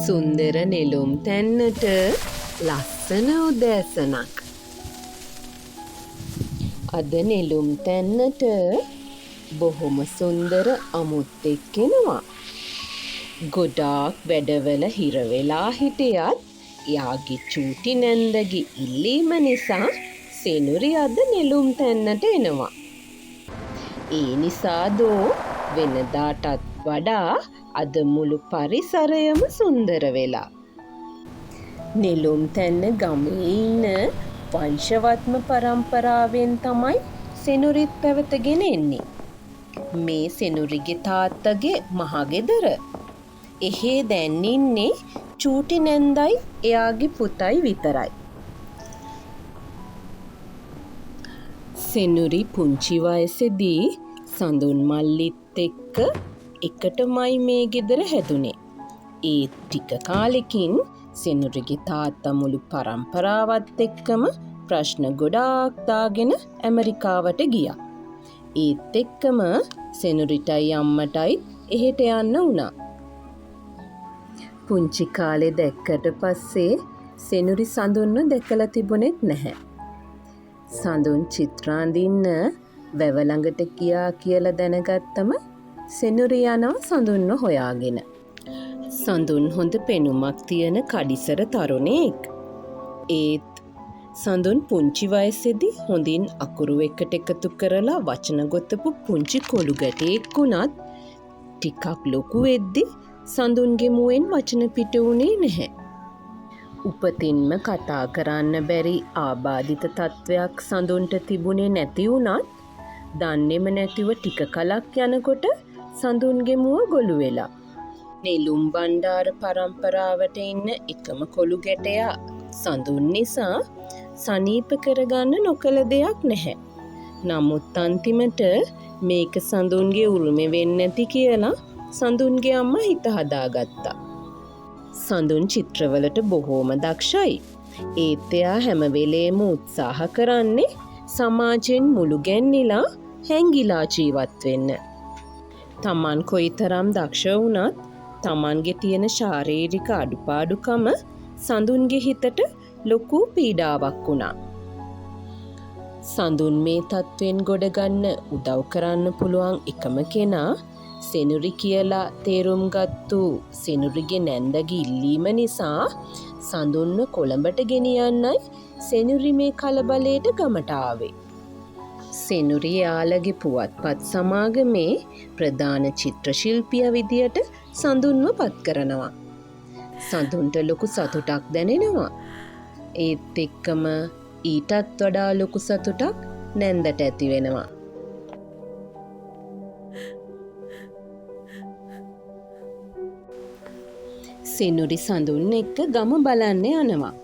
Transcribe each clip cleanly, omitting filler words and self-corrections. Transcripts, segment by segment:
සුන්දර නෙළුම් තැන්නට ලස්සන උදෑසනක්. අද නෙළුම් තැන්නට බොහොම සුන්දර අමුත්තෙක් එනවා. ගොඩාක් වැඩවල හිරවෙලා හිටියත් එයාගේ චූටි නැන්දගේ ඉල්ලීම නිසා සෙනුරි අද නෙළුම් තැන්නට එනවා. ඒ නිසා දෝ වෙනදාටත් වඩා අද මුළු පරිසරයම සුන්දර වෙලා. නෙළුම් තැන්න ගමේ ඉන්න වංශවත්ම පරම්පරාවෙන් තමයි සෙනුරිත් පැවතගෙන එන්නේ. මේ සෙනුරිගේ තාත්තගේ මහගෙදර. එහෙ දැන් ඉන්නේ චූටි නැන්දයි එයාගේ පුතයි විතරයි. සෙනුරි පුංචි වයසේදී සඳුන් මල්ලිත් එක්ක එකටමයි මේ ගෙදර හැදුනේ. ඒ ටික කාලෙකින් සෙනුරිගේ තාත්තා මුළු පරම්පරාවත් එක්කම ප්‍රශ්න ගොඩාක් දාගෙන ඇමරිකාවට ගියා. ඒත් එක්කම සෙනුරිටයි අම්මටයි එහෙට යන්න වුණා. පුංචි කාලේ දැක්කට පස්සේ සෙනුරි සඳුන්ව දැකලා තිබුණෙත් නැහැ. සඳුන් චිත්‍රාඳින්න වැව ළඟට ගියා කියලා දැනගත්තම සෙනුරි යනවා සඳුන්ව හොයාගෙන. සඳුන් හොඳ පෙනුමක් තියෙන කඩිසර තරුණයෙක්. ඒත් සඳුන් පුංචි වයසේදී හොඳින් අකුරු එකට එකතු කරලා වචන ගොතපු පුංචි කොළු ගැටයෙක් වුණත් ටිකක් ලොකු වෙද්දි සඳුන්ගේ මුවෙන් වචන පිට වුණේ නැහැ. උපතින්ම කතා කරන්න බැරි ආබාධිත තත්වයක් සඳුන්ට තිබුණේ නැති වුණත් දන්නේම නැතිව ටික කලක් යනකොට සඳුන්ගේ මුව ගොළු වෙලා. නෙළුම් බණ්ඩාර පරම්පරාවට ඉන්න එකම කොළු ගැටයා සඳුන් නිසා සනීප කරගන්න නොකළ දෙයක් නැහැ. නමුත් අන්තිමට මේක සඳුන්ගේ උරුමෙ වෙන්නේ නැති කියලා සඳුන්ගේ අම්මා හිත හදාගත්තා. සඳුන් චිත්‍රවලට බොහෝම දක්ෂයි. ඒත් එයා හැම වෙලේම උත්සාහ කරන්නේ සමාජයෙන් මුළු ගැන්නිලා හැංගිලා ජීවත් වෙන්න. තමන් කොයිතරම් දක්ෂ වුණත් තමන්ගේ තියෙන ශාරීරික අඩුපාඩුකම සඳුන්ගේ හිතට ලොකු පීඩාවක් වුණා. සඳුන් මේ තත්වෙන් ගොඩගන්න උදව් කරන්න පුළුවන් එකම කෙනා සෙනුරි කියලා තේරුම් ගත්තු සෙනුරිගේ නැන්දගේ ඉල්ලීම නිසා සඳුන්ව කොළඹට ගෙනියන්නයි සෙනුරි මේ කලබලයට ගමට ආවේ. සෙනුරි යාළගේ පුවත්පත් සමාගමේ ප්‍රධාන චිත්‍ර ශිල්පියා විදියට සඳුන්ව පත් කරනවා. සඳුන්ට ලොකු සතුටක් දැනෙනවා. ඒත් එක්කම ඊටත් වඩා ලොකු සතුටක් නැන්දට ඇති වෙනවා. සෙනුරි සඳුන් එක්ක ගම බලන්න යනවා.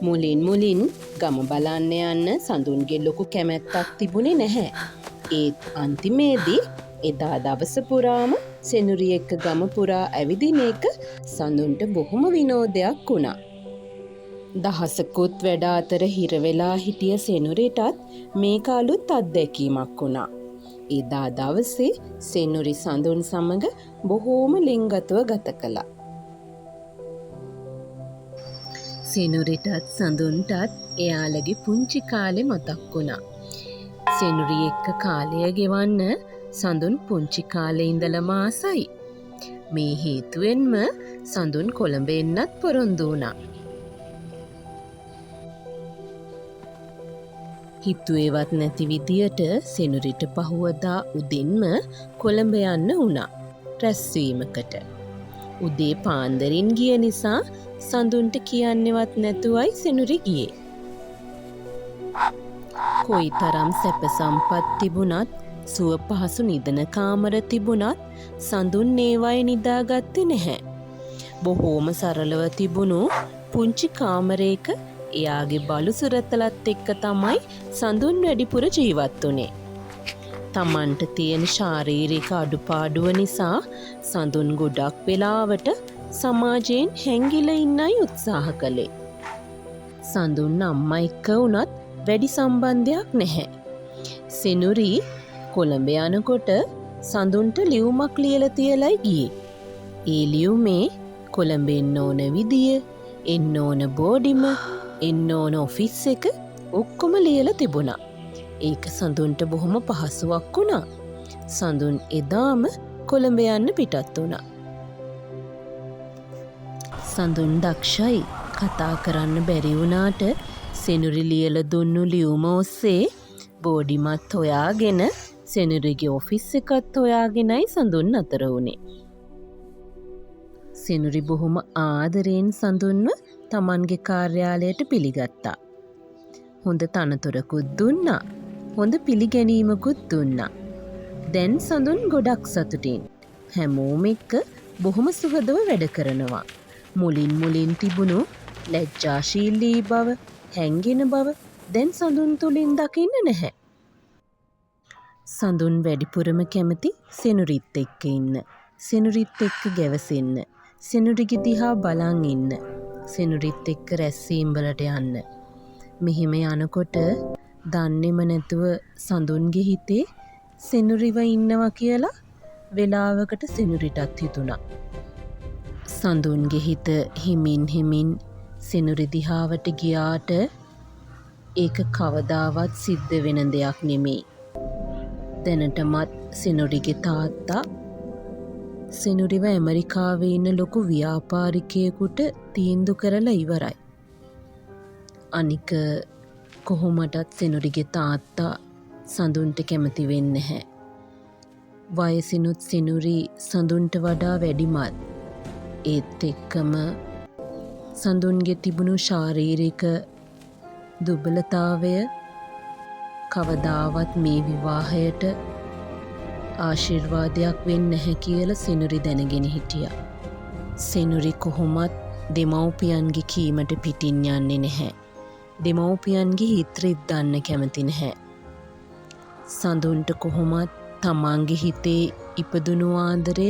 මුලින් ගම බලන්න යන්න සඳුන්ගේ ලොකු කැමැත්තක් තිබුණේ නැහැ. ඒත් අන්තිමේදී එදා දවස පුරාම සෙනුරි එක්ක ගම පුරා ඇවිදින එක සඳුන්ට බොහොම විනෝදයක් වුණා. දහසකුත් වැඩ අතර හිරවෙලා හිටිය සෙනුරිටත් මේක අලුත් අත්දැකීමක් වුණා. එදා දවසේ සෙනුරි සඳුන් සමග බොහෝම ලිංගතව ගත කළා. සෙනුරිටත් සඳුන්ටත් එයාලගේ පුංචි කාලේ මතක් වුණා. සෙනුරි එක්ක කාලය ගෙවන්න සඳුන් පුංචි කාලේ ඉඳලම ආසයි. මේ හේතුවෙන්ම සඳුන් කොළඹ එන්නත් පොරොන්දු වුණා. හිතුවේවත් නැති විදියට සෙනුරිට පහුවදා උදෙන්ම කොළඹ යන්න වුණා රැස්වීමකට. උදේ පාන්දරින් ගිය නිසා සඳුන්ට කියන්නේවත් නැතුවයි සෙනුරි ගියේ. කොයිතරම් සැප සම්පත් තිබුණත් සුව පහසු නිදන කාමර තිබුණත් සඳුන් ඒවායේ නිදාගත්තේ නැහැ. බොහෝම සරලව තිබුණු පුංචි කාමරයක එයාගේ බලු සුරතලත් එක්ක තමයි සඳුන් වැඩිපුර ජීවත් වුණේ. තමන්ට තියෙන ශාරීරික අඩුපාඩුව නිසා සඳුන් ගොඩක් වෙලාවට සමාජයෙන් හැංගිලා ඉන්නයි උත්සාහ කළේ. සඳුන් අම්මා එක්ක වුණත් වැඩි සම්බන්ධයක් නැහැ. සෙනුරි කොළඹ යනකොට සඳුන්ට ලියුමක් ලියලා තියලයි ගියේ. ඒ ලියුමේ කොළඹ එන්න ඕන විදිය, එන්න ඕන බෝඩිම, එන්න ඕන ඔෆිස් එක ඔක්කොම ලියලා තිබුණා. ඒක සඳුන්ට බොහොම පහසුවක් වුණා. සඳුන් එදාම කොළඹ යන්න පිටත් වුණා. සඳුන් දක්ෂයි. කතා කරන්න බැරි වුණාට සෙනුරි ලියලා දුන්නු ලියුම ඔස්සේ බෝඩිමත් හොයාගෙන සෙනුරිගේ ඔෆිස් එකත් හොයාගෙනයි සඳුන් අතර වුණේ. සෙනුරි බොහොම ආදරයෙන් සඳුන්ව තමන්ගේ කාර්යාලයට පිළිගත්තා. හොඳ තනතුරකුත් දුන්නා. හොඳ පිළිගැනීමකුත් දුන්නා. දැන් සඳුන් ගොඩක් සතුටින් හැමෝම එක්ක බොහොම සුහදව වැඩ කරනවා. මුලින් තිබුණු ලැජ්ජාශීලී බව, හැංගෙන බව දැන් සඳුන් තුළින් දකින්න නැහැ. සඳුන් වැඩිපුරම කැමති සෙනුරිත් එක්ක ඉන්න. සෙනුරිත් එක්ක ගැවසෙන්න. සෙනුරිගේ දිහා බලන් ඉන්න. සෙනුරිත් එක්ක රැස්වීම් වලට යන්න. මෙහෙම යනකොට දන්නේම නැතුව සඳුන්ගේ හිතේ සෙනුරිව ඉන්නවා කියලා වෙලාවකට සෙනුරිටත් හිතුණා. සඳුන්ගේ හිත හිමින් සෙනුරි දිහාවට ගියාට ඒක කවදාවත් සිද්ධ වෙන දෙයක් නෙමෙයි. දැනටමත් සෙනුරිගේ තාත්තා සෙනුරිව ඇමරිකාවේ ඉන්න ලොකු ව්‍යාපාරිකයෙකුට තීන්දුව කරලා ඉවරයි. අනික කොහොමටත් සෙනුරිගේ තාත්තා සඳුන්ට කැමති වෙන්නේ නැහැ. වයසිනුත් සෙනුරි සඳුන්ට වඩා වැඩිමත්. ඒත් එක්කම සඳුන්ගේ තිබුණු ශාරීරික දුබලතාවය කවදාවත් මේ විවාහයට ආශිර්වාදයක් වෙන්නේ නැහැ කියලා සෙනුරි දැනගෙන හිටියා. සෙනුරි කොහොමත් දෙමව්පියන්ගේ කීමට පිටින් යන්නේ නැහැ. දෙමව්පියන්ගේ හිත රිද්දන්න කැමති නැහැ. සඳුන්ට කොහොමත් තමන්ගේ හිතේ ඉපදුණු ආදරය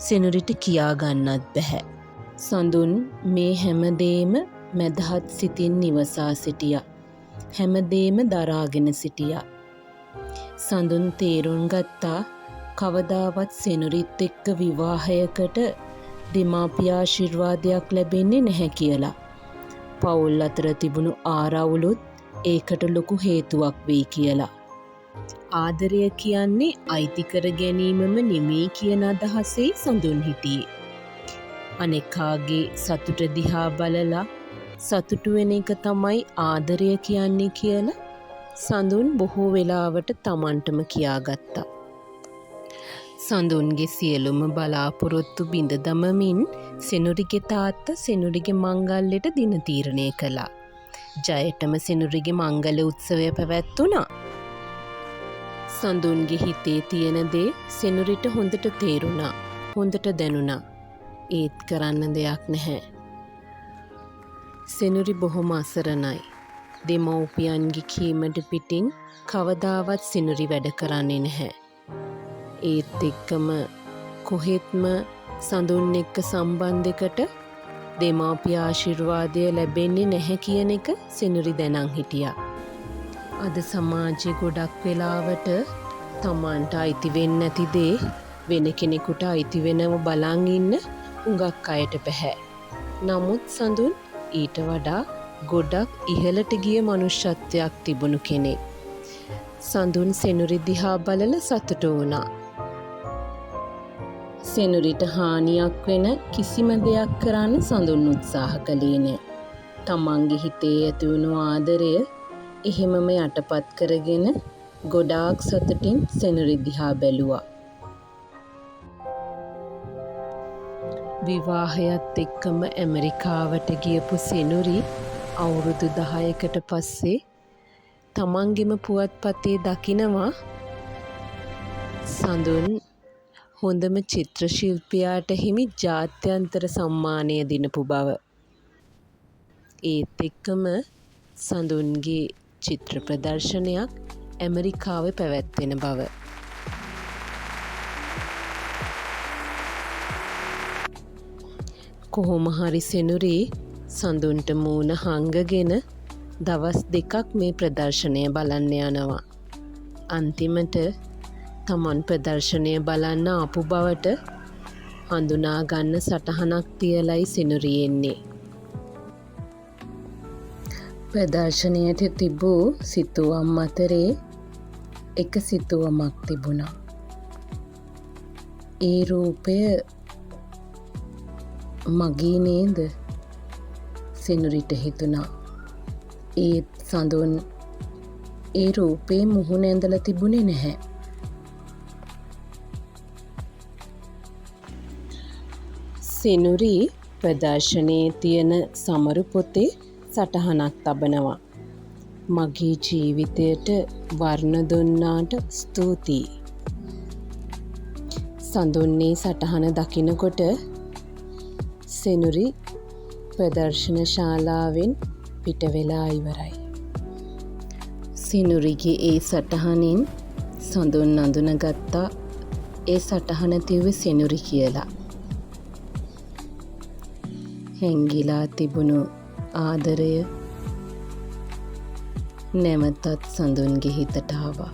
සෙනුරිට කියා ගන්නත් බැහැ. සඳුන් මේ හැමදේම මැදහත් සිතින් නිවසා සිටියා. හැමදේම දරාගෙන සිටියා. සඳුන් තේරුම් ගත්තා කවදාවත් සෙනුරිත් එක්ක විවාහයකට දෙමාපිය ආශිර්වාදයක් ලැබෙන්නේ නැහැ කියලා. පවුල් අතර තිබුණු ආරවුලුත් ඒකට ලොකු හේතුවක් වෙයි කියලා. ආදරය කියන්නේ අයිති කර ගැනීමම නෙමෙයි කියන අදහසේ සඳුන් හිටියේ. අනෙකාගේ සතුට දිහා බලලා සතුටු වෙන එක තමයි ආදරය කියන්නේ කියලා සඳුන් බොහෝ වෙලාවට තමන්ටම කියාගත්තා. සඳුන්ගේ සියලුම බලාපොරොත්තු බිඳ දමමින් සෙනුරිගේ තාත්තා සෙනුරිගේ මංගල්‍යයට දින තීරණය කළා. ජයටම සෙනුරිගේ මංගල උත්සවය පැවැත්වුණා. සඳුන්ගේ හිතේ තියෙන දේ සෙනුරිට හොඳට තේරුණා. හොඳට දැනුණා. ඒත් කරන්න දෙයක් නැහැ. සෙනුරි බොහොම අසරණයි. දෙමව්පියන්ගේ කීමට පිටින් කවදාවත් සෙනුරි වැඩ කරන්නේ නැහැ. ඒත් එක්කම කොහෙත්ම සඳුන් එක්ක සම්බන්ධයකට දෙමාපිය ආශිර්වාදය ලැබෙන්නේ නැහැ කියන එක සෙනුරි දැනන් හිටියා. අද සමාජයේ ගොඩක් වෙලාවට තමන්ට අයිති වෙන්නේ නැති දේ වෙන කෙනෙකුට අයිති වෙනව බලන් ඉන්න හුඟක් අයට බැහැ. නමුත් සඳුන් ඊට වඩා ගොඩක් ඉහළට ගිය මනුෂ්‍යත්වයක් තිබුණු කෙනෙක්. සඳුන් සෙනුරි දිහා බලලා සතුටු වුණා. සෙනුරිට හානියක් වෙන කිසිම දෙයක් කරන්න සඳුන් උත්සාහ කළේ නෑ. තමන්ගේ හිතේ ඇති වුණු ආදරය එහෙමම යටපත් කරගෙන ගොඩාක් සතුටින් සෙනුරි දිහා බැලුවා. විවාහයත් එක්කම ඇමරිකාවට ගියපු සෙනුරි අවුරුදු 10කට පස්සේ තමන්ගෙම පුවත්පතේ දකිනවා සඳුන් හොඳම චිත්‍ර ශිල්පියාට හිමි ජාත්‍යන්තර සම්මානය දිනපු බව. ඒත් එක්කම සඳුන්ගේ චිත්‍ර ප්‍රදර්ශනයක් ඇමරිකාවේ පැවැත්වෙන බව. කොහොම හරි සෙනුරි සඳුන්ට මූණ හංගගෙන දවස් 2ක් මේ ප්‍රදර්ශනය බලන්න යනවා. අන්තිමට තමන් ප්‍රදර්ශනය බලන්න ආපු බවට හඳුනා ගන්න සටහනක් තියලයි සිනුරි එන්නේ. ප්‍රදර්ශනයට තිබූ සිතුවම් අතරේ එක සිතුවමක් තිබුණා. ඒ රූපය මගේ නේද? සිනුරිට හිතුණා. ඒත් සඳුන් ඒ රූපේ මුහුණ ඇඳලා තිබුණේ නැහැ. සිනුරි ප්‍රදර්ශනයේ තියෙන සමරු පොතේ සටහනක් තබනවා. මගේ ජීවිතයට වර්ණ දුන්නාට ස්තුතියි. සඳුන්නේ සටහන දකිනකොට සිනුරි ප්‍රදර්ශන ශාලාවෙන් පිට වෙලා ඉවරයි. සිනුරිගේ ඒ සටහනින් සඳුන් අඳුනගත්තා ඒ සටහන තිව්වේ සිනුරි කියලා. හැංගිලා තිබුණු ආදරය නැවතත් සඳුන්ගේ හිතට ආවා.